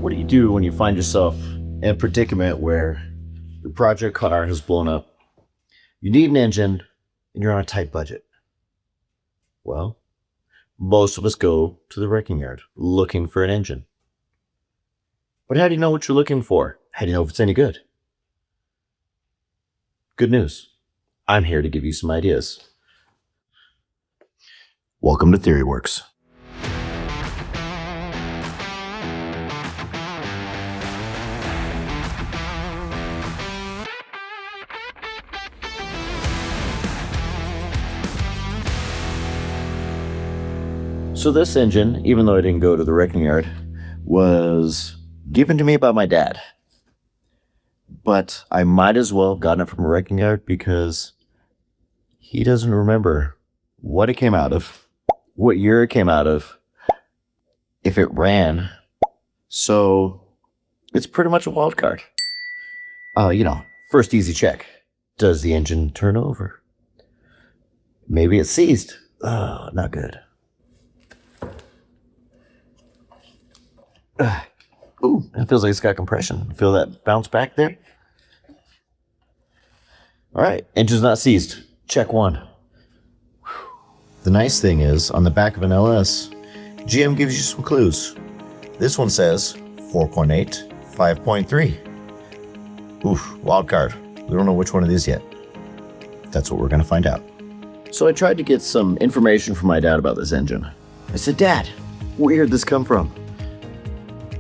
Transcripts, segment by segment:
What do you do when you find yourself in a predicament where your project car has blown up? You need an engine and you're on a tight budget. Well, most of us go to the wrecking yard looking for an engine. But how do you know what you're looking for? How do you know if it's any good? Good news. I'm here to give you some ideas. Welcome to TheoryWorks. So this engine, even though I didn't go to the wrecking yard, was given to me by my dad. But I might as well have gotten it from a wrecking yard because he doesn't remember what it came out of, what year it came out of, if it ran. So it's pretty much a wild card. First easy check. Does the engine turn over? Maybe it's seized. Oh, not good. Ooh, it feels like it's got compression. Feel that bounce back there? All right, engine's not seized. Check one. The nice thing is, on the back of an LS, GM gives you some clues. This one says 4.8, 5.3. Oof, wild card. We don't know which one it is yet. That's what we're gonna find out. So I tried to get some information from my dad about this engine. I said, Dad, where did this come from?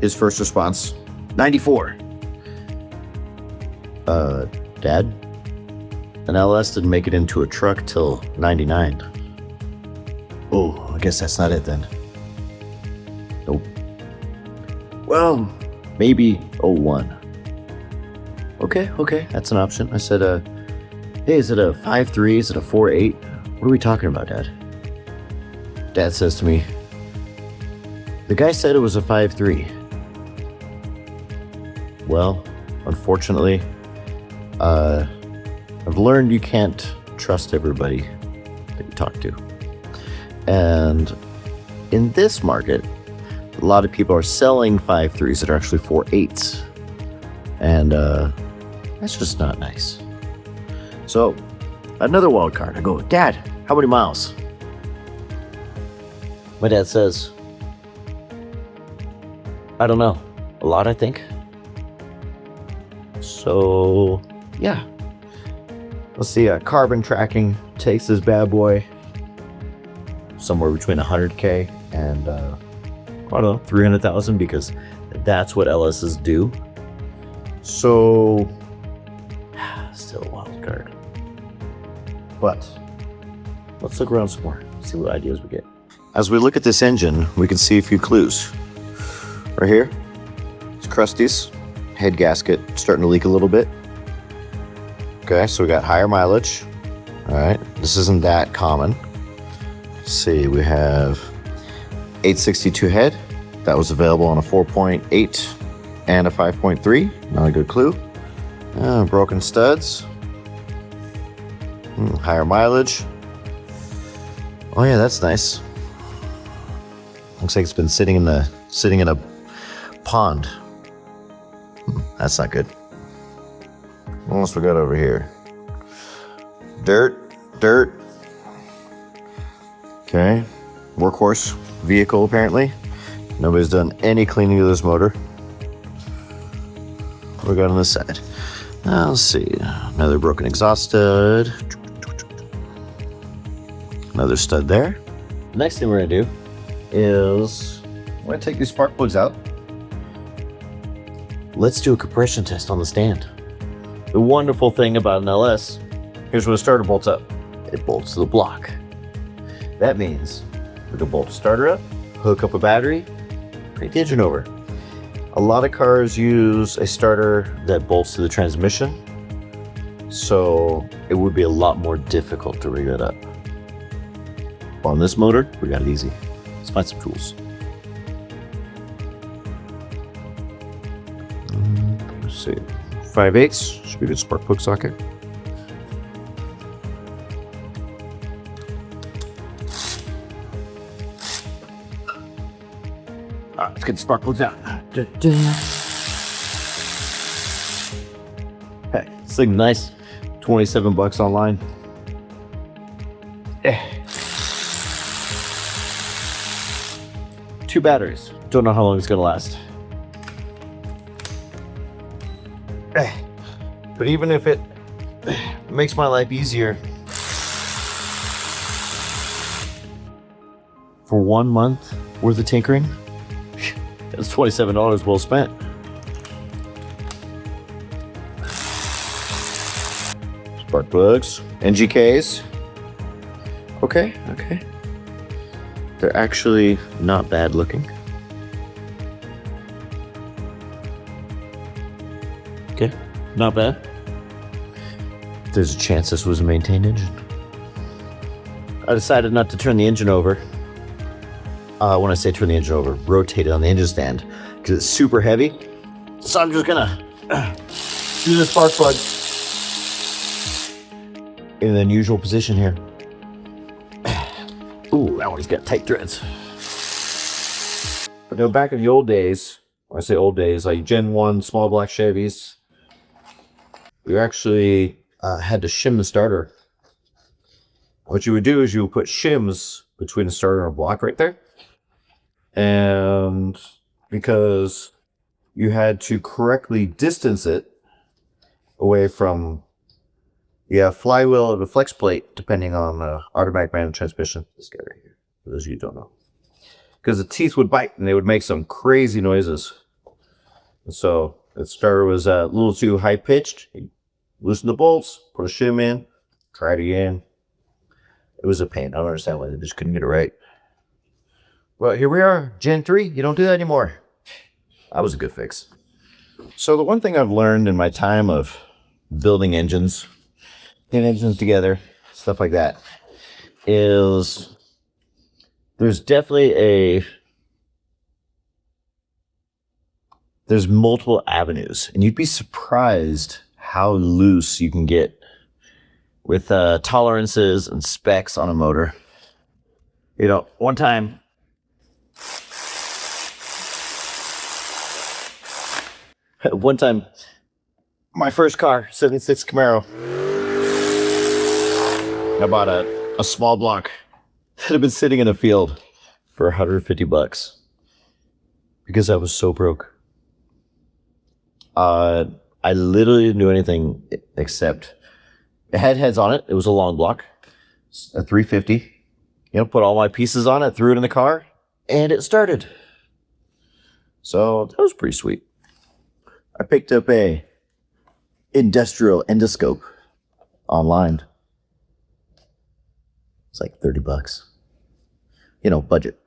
His first response, 94. Dad? An LS didn't make it into a truck till 99. Oh, I guess that's not it then. Nope. Well, maybe 01. Okay, that's an option. I said, hey, is it a 5.3? Is it a 4.8? What are we talking about, Dad? Dad says to me, the guy said it was a 5.3. Well, unfortunately, I've learned you can't trust everybody that you talk to. And in this market, a lot of people are selling 5.3s that are actually 4.8s. And that's just not nice. So, another wild card. I go, Dad, how many miles? My dad says, I don't know. A lot, I think. So, yeah. Let's see, carbon tracking takes this bad boy somewhere between 100K and, 300,000 because that's what LSs do. So, still a wild card. But, let's look around some more, see what ideas we get. As we look at this engine, we can see a few clues. Right here, it's Krusty's head gasket starting to leak a little bit. Okay, so we got higher mileage. All right, this isn't that common. Let's see, we have 862 head. That was available on a 4.8 and a 5.3. Not a good clue. Broken studs. Higher mileage. Oh yeah, that's nice. Looks like it's been sitting in a pond. That's not good. What else we got over here? Dirt. Okay. Workhorse vehicle, apparently. Nobody's done any cleaning of this motor. What we got on this side? Let's see. Another broken exhaust stud. Another stud there. The next thing we're gonna do is we're gonna take these spark plugs out. Let's do a compression test on the stand. The wonderful thing about an LS, here's where the starter bolts up. It bolts to the block. That means we can bolt the starter up, hook up a battery, crank the engine over. A lot of cars use a starter that bolts to the transmission, so it would be a lot more difficult to rig it up. On this motor, we got it easy. Let's find some tools. Let's see, 5/8 should be a good spark plug socket. All right, let's get the spark plugs out. Hey, this thing's nice. 27 bucks online. Two batteries. Don't know how long it's gonna last. But even if it makes my life easier, for 1 month worth of tinkering, that's $27 well spent. Spark plugs, NGKs. Okay. They're actually not bad looking. Okay, not bad. There's a chance this was a maintained engine. I decided not to turn the engine over. When I say turn the engine over, rotate it on the engine stand because it's super heavy. So I'm just gonna do the spark plug in an unusual position here. Ooh, that one's got tight threads. But no, back in the old days, when I say old days, like Gen 1 small block Chevys, we actually had to shim the starter. What you would do is you would put shims between the starter and a block right there. And because you had to correctly distance it away from flywheel or the flex plate, depending on the automatic manual transmission. This guy right here, for those of you who don't know. Because the teeth would bite and they would make some crazy noises. And so the starter was a little too high pitched. Loosen the bolts, put a shim in, try it again. It was a pain. I don't understand why they just couldn't get it right. Well, here we are, Gen 3. You don't do that anymore. That was a good fix. So the one thing I've learned in my time of building engines, getting engines together, stuff like that, is there's definitely there's multiple avenues, and you'd be surprised how loose you can get with tolerances and specs on a motor. You know, one time, my first car, 76 Camaro, I bought a small block that had been sitting in a field for $150 because I was so broke. I literally didn't do anything except it had heads on it. It was a long block, a 350. Put all my pieces on it, threw it in the car, and it started. So that was pretty sweet. I picked up a industrial endoscope online. It's like $30. Budget.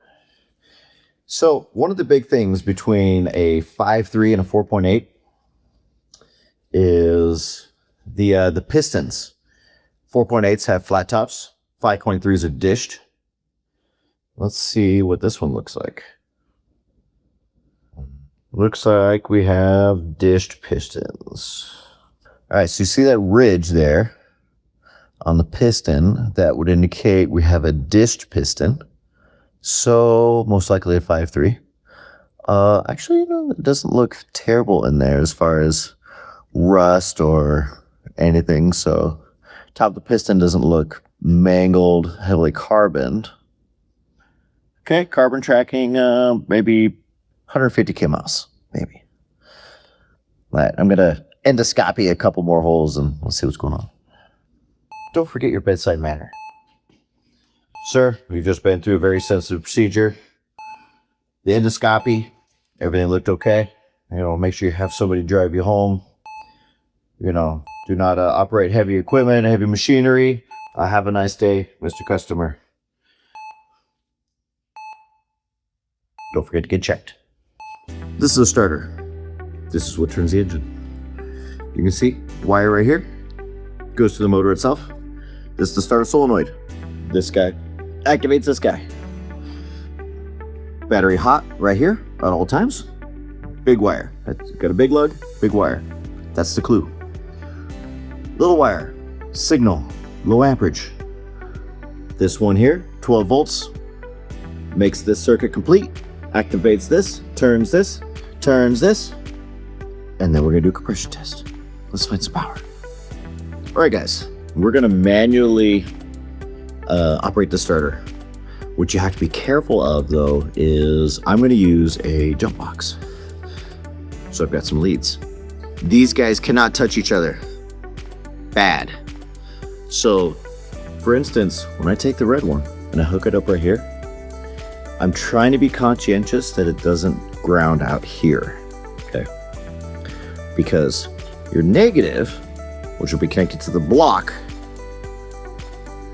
So one of the big things between a 5.3 and a 4.8 is the pistons. 4.8s have flat tops. 5.3s are dished. Let's see what this one looks like. Looks like we have dished pistons. All right, so you see that ridge there on the piston? That would indicate we have a dished piston. So most likely a 5.3. Actually, it doesn't look terrible in there as far as rust or anything. So top of the piston doesn't look mangled, heavily carboned. Okay, carbon tracking, maybe 150 km, maybe. All right, I'm gonna endoscopy a couple more holes and we'll see what's going on. Don't forget your bedside manner. Sir, we've just been through a very sensitive procedure. The endoscopy, everything looked okay. Make sure you have somebody drive you home. Do not operate heavy equipment, heavy machinery. Have a nice day, Mr. Customer. Don't forget to get checked. This is a starter. This is what turns the engine. You can see the wire right here goes to the motor itself. This is the starter solenoid. This guy activates this guy. Battery hot right here at all times. Big wire. It's got a big lug, big wire. That's the clue. Little wire, signal, low amperage. This one here, 12 volts, makes this circuit complete. activates this, turns this, and then we're gonna do a compression test. Let's find some power. All right, guys, we're gonna manually operate the starter. What you have to be careful of, though, is I'm gonna use a jump box. So I've got some leads. These guys cannot touch each other. Bad. So, for instance, when I take the red one and I hook it up right here, I'm trying to be conscientious that it doesn't ground out here, okay? Because your negative, which will be connected to the block,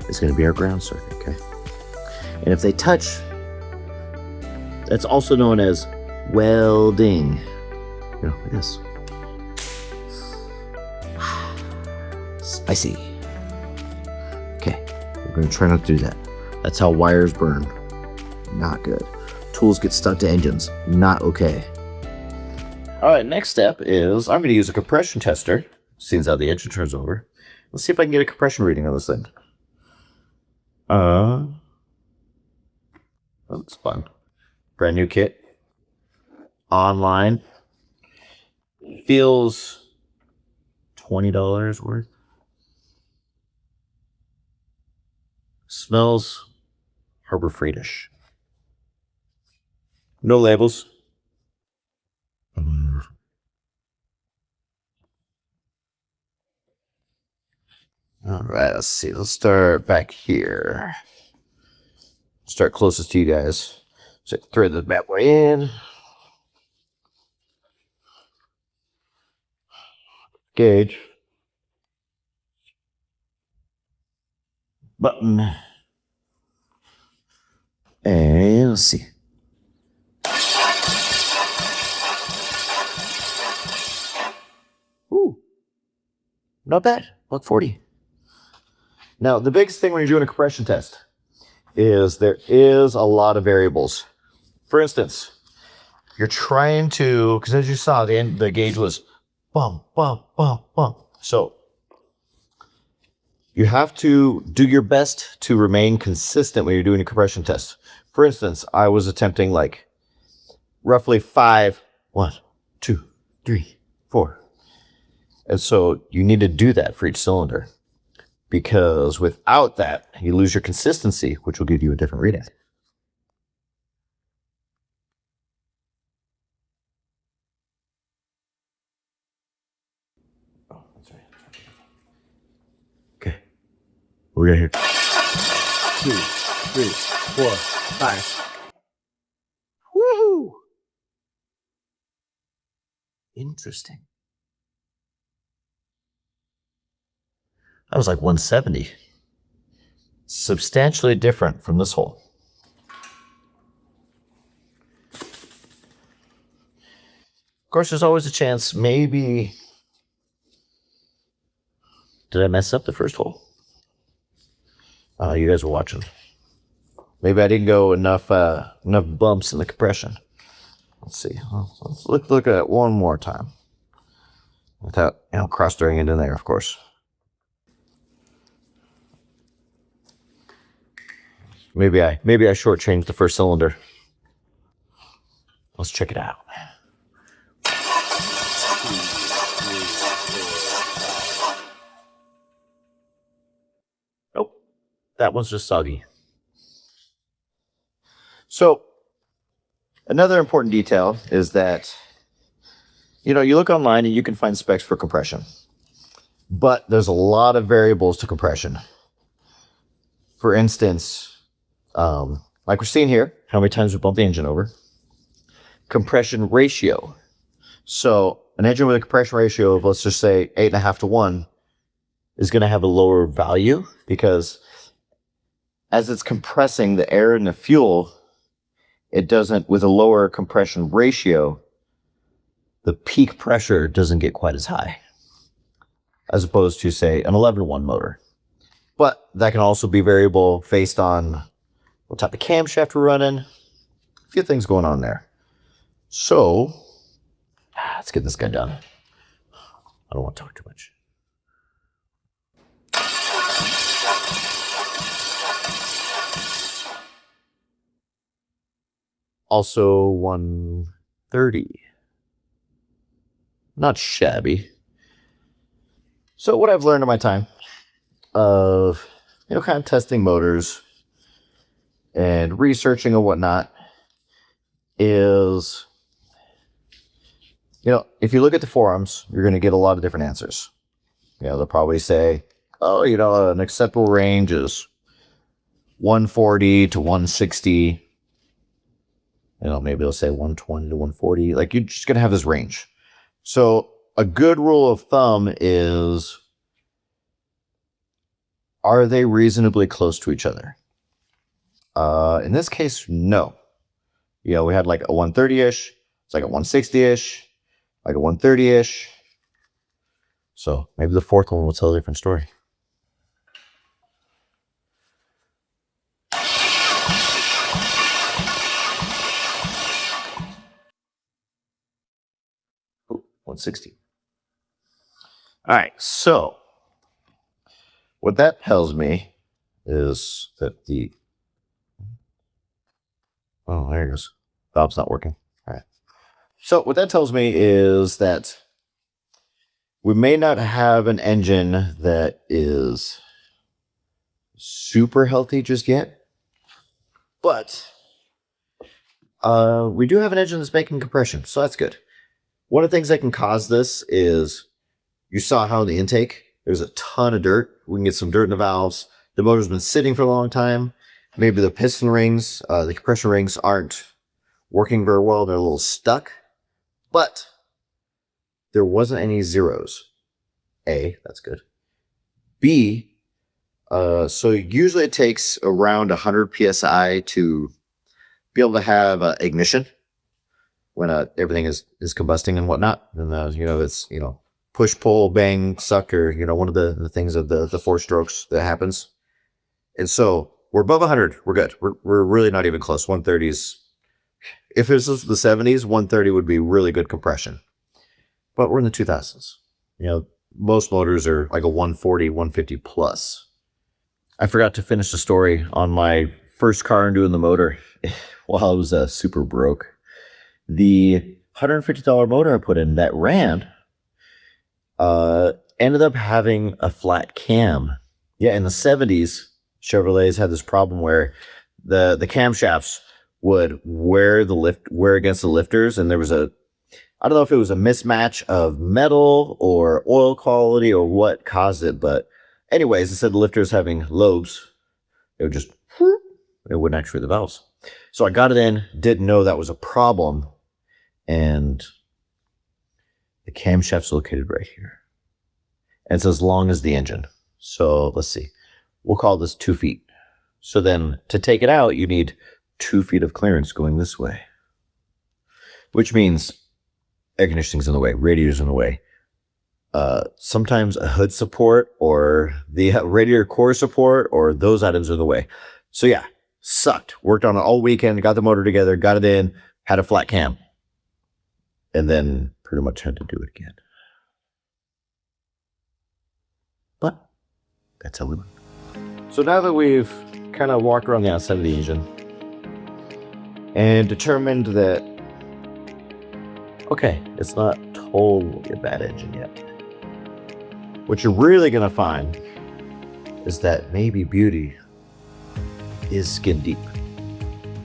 is going to be our ground circuit, okay? And if they touch, that's also known as welding. You know, like this. Spicy. Okay, we're going to try not to do that. That's how wires burn. Not good. Tools get stuck to engines. Not okay. All right, next step is I'm going to use a compression tester. Seeing as how the engine turns over. Let's see if I can get a compression reading on this thing. That's fun. Brand new kit. Online. Feels $20 worth. Smells Harbor Freightish. No labels. All right, let's see. Let's start back here. Start closest to you guys. So thread the bad boy in. Gauge. Button. And let's see. Ooh. Not bad. $140. Now, the biggest thing when you're doing a compression test is there is a lot of variables. For instance, you're trying to, because as you saw, the gauge was bum, bum, bum, bum. So you have to do your best to remain consistent when you're doing a compression test. For instance, I was attempting like roughly 5, 1, 2, 3, 4. And so you need to do that for each cylinder. Because without that, you lose your consistency, which will give you a different reading. Oh, that's right. Okay. What we got here? 2, 3, 4, 5. Woohoo! Interesting. That was like 170. Substantially different from this hole. Of course, there's always a chance, maybe... Did I mess up the first hole? You guys were watching. Maybe I didn't go enough bumps in the compression. Let's see. Let's look at it one more time. Without, cross-threading it in there, of course. Maybe I shortchanged the first cylinder. Let's check it out. Nope. That one's just soggy. So, another important detail is that, you look online and you can find specs for compression. But there's a lot of variables to compression. For instance, like we're seeing here, how many times we bump the engine over. Compression ratio. So an engine with a compression ratio of, let's just say, 8.5 to 1 is going to have a lower value because as it's compressing the air and the fuel, it doesn't, with a lower compression ratio, the peak pressure doesn't get quite as high as opposed to, say, an 11-to-1 motor. But that can also be variable based on what type of camshaft we're running. A few things going on there. So, let's get this guy done. I don't want to talk too much. Also 130. Not shabby. So what I've learned in my time of, kind of testing motors and researching and whatnot is, if you look at the forums, you're going to get a lot of different answers. They'll probably say, oh, an acceptable range is 140 to 160. Maybe they'll say 120 to 140. Like, you're just going to have this range. So a good rule of thumb is, are they reasonably close to each other? In this case, no. We had like a 130-ish. It's like a 160-ish, like a 130-ish. So maybe the fourth one will tell a different story. Ooh, 160. All right, so what that tells me is that oh, there it goes. Valve's not working. All right. So what that tells me is that we may not have an engine that is super healthy just yet, but we do have an engine that's making compression, so that's good. One of the things that can cause this is, you saw how in the intake, there's a ton of dirt. We can get some dirt in the valves. The motor's been sitting for a long time. Maybe the piston rings, the compression rings aren't working very well. They're a little stuck. But there wasn't any zeros. A, that's good. B, so usually it takes around 100 PSI to be able to have ignition when everything is combusting and whatnot. And, it's, push, pull, bang, suck, or, one of the things of the four strokes that happens. And so we're above 100. We're good. We're really not even close. 130s. If this was the 70s, 130 would be really good compression. But we're in the 2000s. Most motors are like a 140, 150 plus. I forgot to finish the story on my first car and doing the motor while I was super broke. The $150 motor I put in that ran ended up having a flat cam. Yeah, in the 70s, Chevrolets had this problem where the camshafts would wear against the lifters, and there was I don't know if it was a mismatch of metal or oil quality or what caused it, but anyways, instead of the lifters having lobes, it wouldn't actuate the valves. So I got it in, didn't know that was a problem, and the camshaft's located right here. And it's as long as the engine. So let's see. We'll call this 2 feet. So then to take it out, you need 2 feet of clearance going this way, which means air conditioning's in the way, radiator's in the way. Sometimes a hood support or the radiator core support or those items are in the way. So yeah, sucked. Worked on it all weekend, got the motor together, got it in, had a flat cam, and then pretty much had to do it again. But that's how we learn. So now that we've kind of walked around the outside of the engine and determined that, okay, it's not totally a bad engine yet. What you're really going to find is that maybe beauty is skin deep.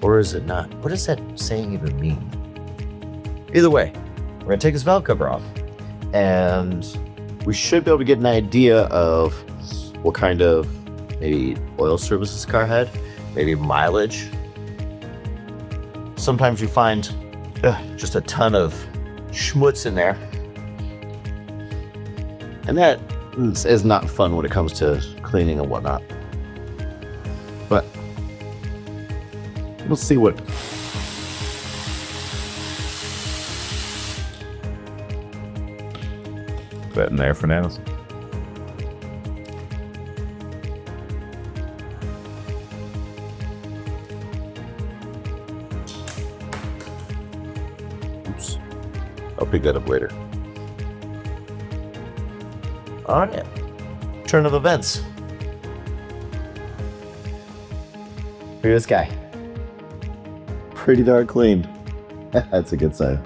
Or is it not? What does that saying even mean? Either way, we're going to take this valve cover off, and we should be able to get an idea of what kind of maybe oil service this car had, maybe mileage. Sometimes you find just a ton of schmutz in there, and that is not fun when it comes to cleaning and whatnot. But we'll see what Put that in there for now. Oops. I'll pick that up later. All right. Turn of events. Look at this guy. pretty darn clean. That's a good sign.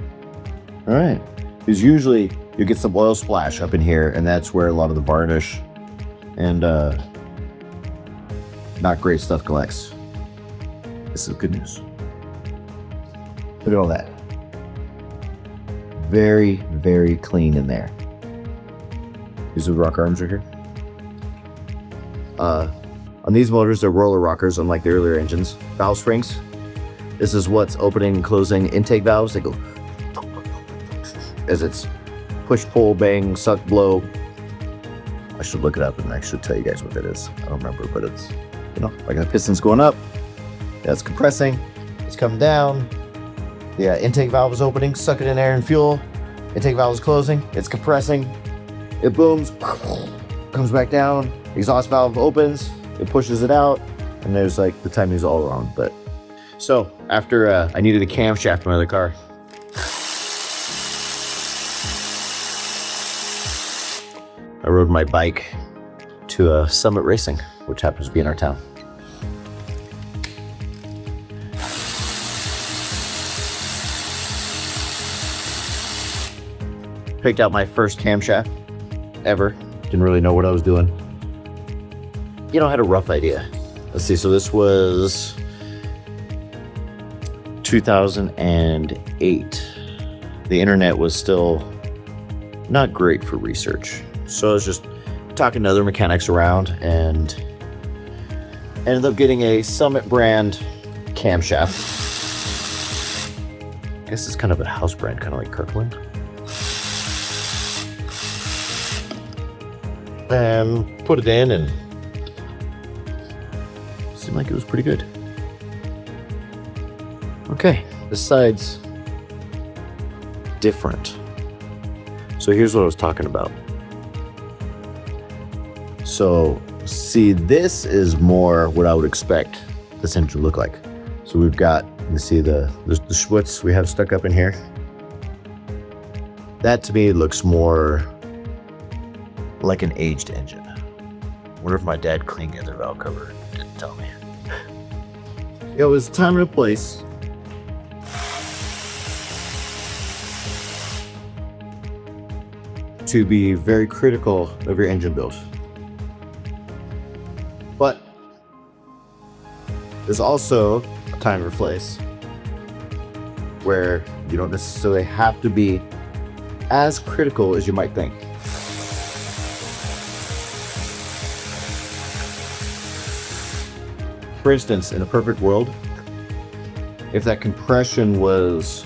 All right. Because usually you get some oil splash up in here, and that's where a lot of the varnish and not great stuff collects. This is good news. Look at all that. Very, very clean in there. These are the rocker arms right here. On these motors, they're roller rockers, unlike the earlier engines. Valve springs. This is what's opening and closing intake valves. They go as it's push, pull, bang, suck, blow. I should look it up and I should tell you guys what that is. I don't remember, but it's, like the piston's going up. That's compressing. It's coming down. Yeah, intake valve is opening, sucking in air and fuel. Intake valve is closing. It's compressing. It booms, comes back down. Exhaust valve opens. It pushes it out, and there's like the timing's all wrong. But so after I needed a camshaft in my other car, I rode my bike to Summit Racing, which happens to be in our town. Picked out my first camshaft ever. Didn't really know what I was doing. I had a rough idea. Let's see, so this was 2008. The internet was still not great for research. So I was just talking to other mechanics around and ended up getting a Summit brand camshaft. I guess it's kind of a house brand, kind of like Kirkland. And put it in and seemed like it was pretty good. Okay, this side's different. So here's what I was talking about. So see, this is more what I would expect this engine to look like. So we've got, you see the Schwitz we have stuck up in here. That to me looks more like an aged engine. Wonder if my dad cleaned the other valve cover. Didn't tell me. It was time and a place. To be very critical of your engine build. But there's also a time and a place where you don't necessarily have to be as critical as you might think. For instance, in a perfect world, if that compression was,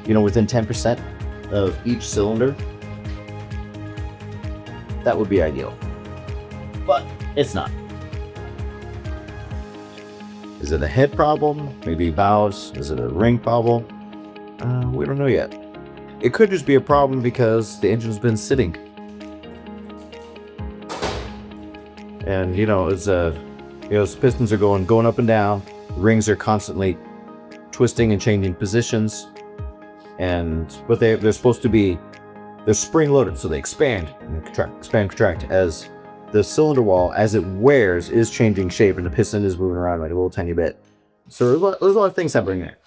within 10% of each cylinder, that would be ideal. But it's not. Is it a head problem? Maybe valves? Is it a ring problem? We don't know yet. It could just be a problem because the engine's been sitting. And as pistons are going up and down, rings are constantly twisting and changing positions, but they're supposed to be, they're spring loaded, so they expand and contract as the cylinder wall, as it wears, is changing shape and the piston is moving around like a little tiny bit. So there's a lot of things happening there.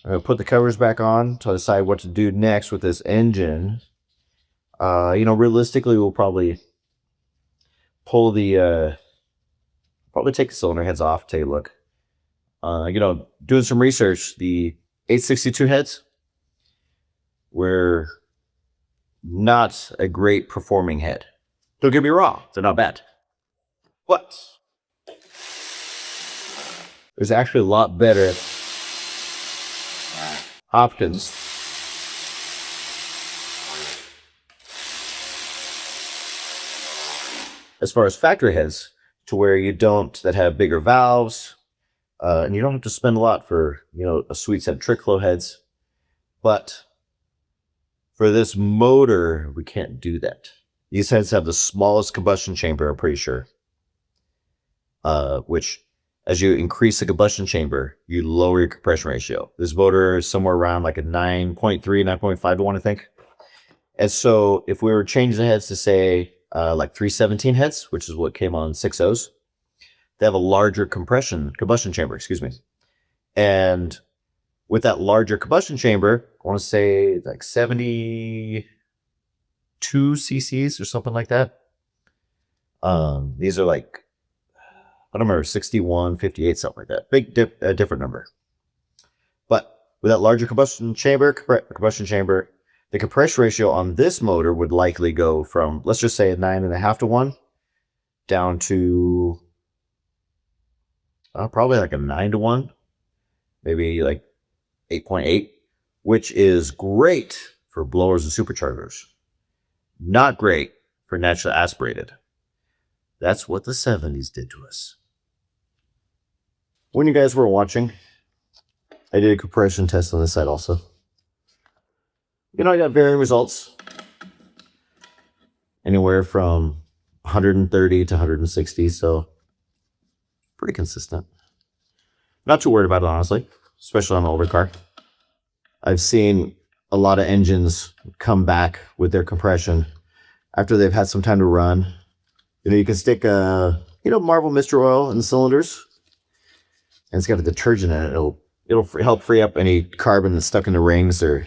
I'm gonna put the covers back on to decide what to do next with this engine. Realistically, we'll probably pull probably take the cylinder heads off, take a look. Doing some research, the 862 heads were not a great performing head. Don't get me wrong, they're not bad. But there's actually a lot better options. As far as factory heads, to where that have bigger valves, and you don't have to spend a lot for, a sweet set of trick flow heads. But for this motor, we can't do that. These heads have the smallest combustion chamber, I'm pretty sure. Which, as you increase the combustion chamber, you lower your compression ratio. This motor is somewhere around like a 9.3, 9.5 to 1, I think. And so if we were changing the heads to say like 317 heads, which is what came on 6.0s, they have a larger combustion chamber, And with that larger combustion chamber, I want to say like 72 cc's or something like that. These are like, I don't remember, 61, 58, something like that. A different number. But with that larger combustion chamber, the compression ratio on this motor would likely go from, let's just say, a 9.5 to 1 down to probably like a 9 to 1, maybe like 8.8, which is great for blowers and superchargers. Not great for naturally aspirated. That's what the 70s did to us. When you guys were watching, I did a compression test on this side also. You know, I got varying results. Anywhere from 130 to 160, so pretty consistent. Not too worried about it, honestly, especially on an older car. I've seen a lot of engines come back with their compression after they've had some time to run. You know, you can stick Marvel Mr. Oil in the cylinders, and it's got a detergent in it. It'll help free up any carbon that's stuck in the rings or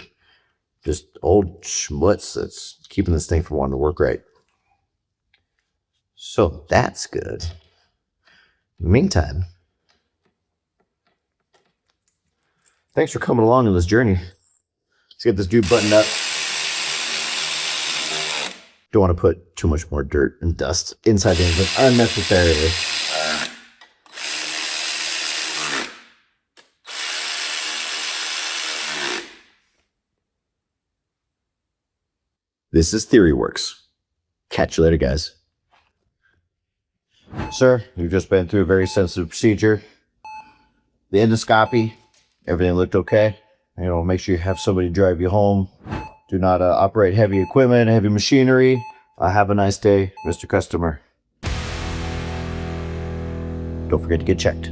just old schmutz that's keeping this thing from wanting to work right. So that's good. In the meantime, thanks for coming along on this journey. Let's get this dude buttoned up. Don't want to put too much more dirt and dust inside the engine unnecessarily. This is TheoryWorks. Catch you later, guys. Sir, you've just been through a very sensitive procedure. The endoscopy, everything looked okay. You know, make sure you have somebody drive you home. Do not operate heavy equipment, heavy machinery. Have a nice day, Mr. Customer. Don't forget to get checked.